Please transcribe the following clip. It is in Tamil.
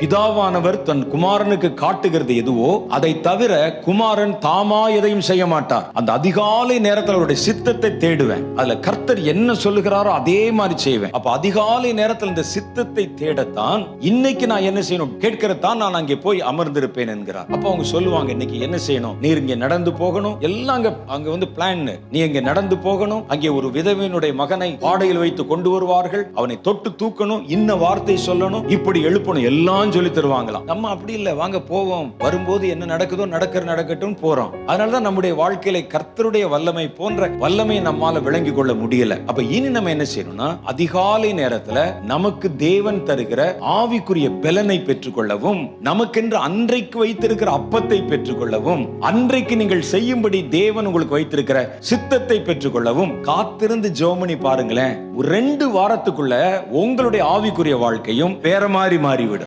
பிதாவானவர் தன் குமாரனுக்கு காட்டுகிறது எதுவோ அதை தவிர குமாரன் தாமா எதையும் செய்ய மாட்டார். அந்த அதிகாலை நேரத்தில் அவருடைய சித்தத்தை தேடுவேன். அதுல கர்த்தர் என்ன சொல்லுகிறாரோ அதே மாதிரி செய்வேன். அப்ப அதிகாலை நேரத்தில் இந்த சித்தத்தை தேடத்தான் இன்னைக்கு நான் என்ன செய்யணும் கேட்கிறதான் நான் அங்கே போய் அமர்ந்திருப்பேன் என்கிறார். அப்ப அவங்க சொல்லுவாங்க, இன்னைக்கு என்ன செய்யணும், நீர் இங்க நடந்து போகணும், எல்லாம் அங்க வந்து பிளான், நீ இங்க நடந்து போகணும், அங்கே ஒரு விதவையினுடைய மகனை பாடையில் வைத்து கொண்டு வருவார்கள், அவனை தொட்டு தூக்கணும், இன்ன வார்த்தை சொல்லணும், இப்படி எழுப்பணும், எல்லாம் சொல்லி தருவாங்களாம். நம்ம அப்படி இல்ல, வாங்க போவோம், வரும்போது என்ன நடக்குதோ நடக்கட்டும் போறோம். அதனாலதான் நம்முடைய வாழ்க்கையில கர்த்தருடைய வல்லமை போன்ற வல்லமை நம்மால விளங்கி கொள்ள முடியல. அப்ப இனி நம்ம என்ன செய்யணும்னா அதிகாலை நேரத்துல நமக்கு தேவன் தருகிற ஆவிக்குரிய பலனை பெற்றுக்கொள்ளவும், நமக்கென்று அன்றைக்கு வைத்திருக்கிற அப்பத்தை பெற்றுக்கொள்ளவும், அன்றைக்கு நீங்கள் செய்யும்படி தேவன் உங்களுக்கு வைத்திருக்கிற சித்தத்தை பெற்றுக்கொள்ளவும் காத்திருந்து ஜெபம் பாருங்களேன். 2 வாரத்துக்குள்ள உங்களுடைய ஆவிக்குரிய வாழ்க்கையும் வேற மாதிரி மாறிவிடும்.